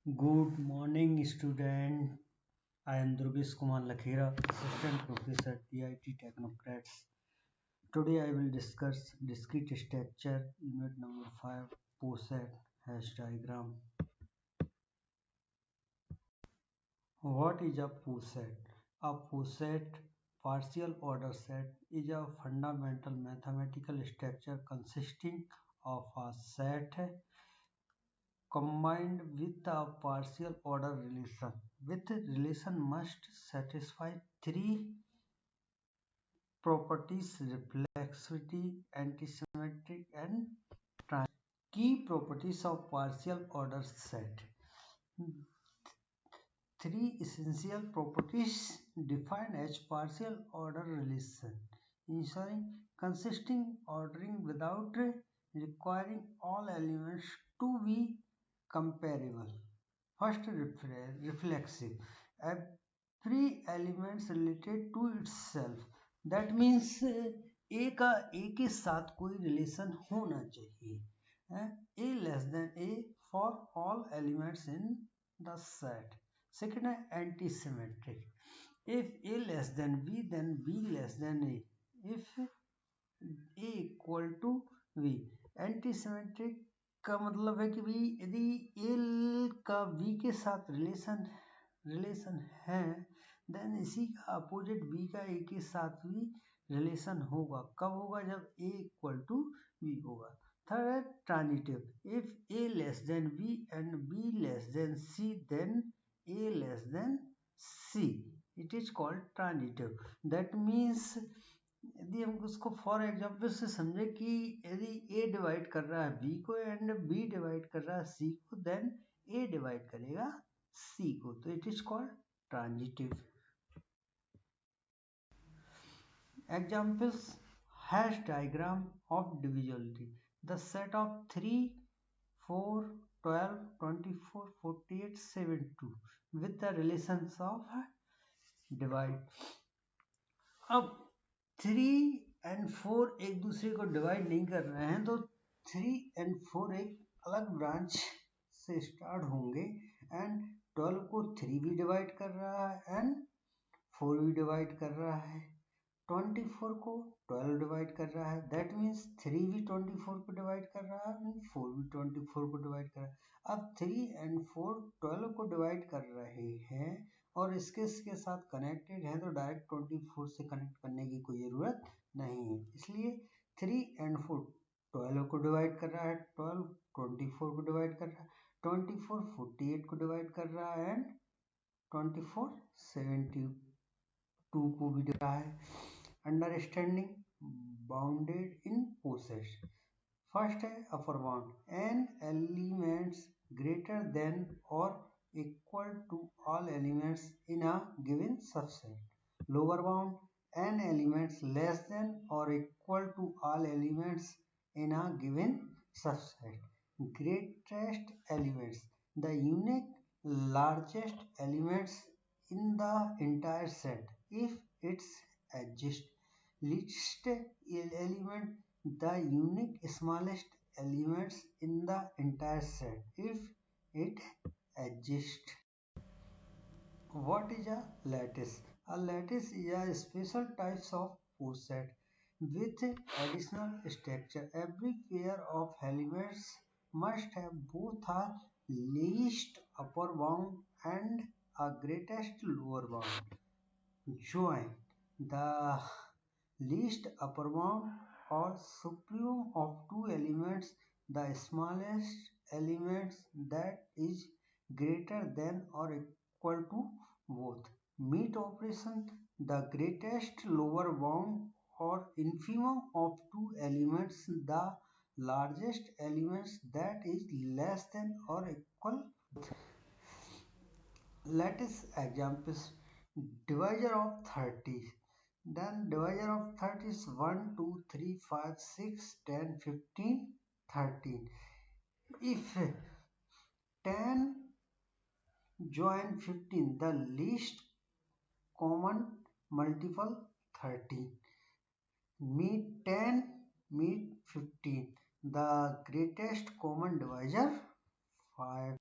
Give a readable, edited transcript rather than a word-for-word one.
Good morning, student. I am Durgesh Kumar Lakhera, Assistant Professor, PIT Technocrats. Today I will discuss discrete structure, unit number 5, POSET hash diagram. What is a POSET? A POSET, partial order set, is a fundamental mathematical structure consisting of a set combined with a partial order relation. With relation must satisfy three properties: reflexivity, antisymmetric, and transitivity. Key properties of partial order set. Three essential properties defined as partial order relation, ensuring consistent ordering without requiring all elements to be comparable. First, reflexive. Every element related to itself. That means ए का ए के साथ कोई relation होना चाहिए. A less than A for all elements in the set. Second है anti-symmetric. If A less than B, then B less than A. If A equal to B. Anti-symmetric का मतलब है कि भी यदि A का B के साथ रिलेशन है, देन इसी का अपोजिट B का A के साथ भी रिलेशन होगा. कब होगा? जब A इक्वल टू B होगा. थर्ड है transitive. If A less than B and B less than C, then A less than C. It is called transitive. That means यदि हम उसको फॉर एग्जाम्पल से समझे कि यदि A डिवाइड कर रहा है B को एंड B डिवाइड कर रहा है C को, देन A डिवाइड करेगा C को, तो it is called transitive. Examples: hash diagram of divisibility. The set of 3, 4, 12, 24, 48, 72 with the relations of divide. अब 3 and 4 एक दूसरे को डिवाइड नहीं कर रहे हैं, तो 3 and 4 एक अलग ब्रांच से स्टार्ट होंगे एंड 12 को 3 भी डिवाइड कर रहा है एंड 4 भी डिवाइड कर रहा है. 24 को 12 डिवाइड कर रहा है. दैट मीन्स 3 भी 24 को डिवाइड कर रहा है एंड 4 भी 24 को डिवाइड कर रहा है. अब 3 and 4 12 को डिवाइड कर रहे हैं और इसके साथ कनेक्टेड है, तो डायरेक्ट 24 से कनेक्ट करने की कोई ज़रूरत नहीं है. इसलिए 3 and 4 12 को डिवाइड कर रहा है, 12 24 को डिवाइड कर रहा है, 24 48 को डिवाइड कर रहा है एंड 24 72 को भी दिख रहा है. Understanding bounded in posets. First है upper bound. An elements greater than or equal to all elements in a given subset. Lower bound: n elements less than or equal to all elements in a given subset. Greatest elements: the unique largest elements in the entire set if it's exists. Least element: the unique smallest elements in the entire set if it exists. What is a lattice? A lattice is a special types of poset with additional structure. Every pair of elements must have both a least upper bound and a greatest lower bound. Join the least upper bound or supremum of two elements, the smallest elements that is greater than or equal to both. Meet operation: the greatest lower bound or infimum of two elements, the largest elements that is less than or equal. Lattice examples: divisor of 30. Then divisor of 30 is 1, 2, 3, 5, 6, 10, 15, 13. If 10 join 15, the least common multiple 13. Meet 10, meet 15. The greatest common divisor 5.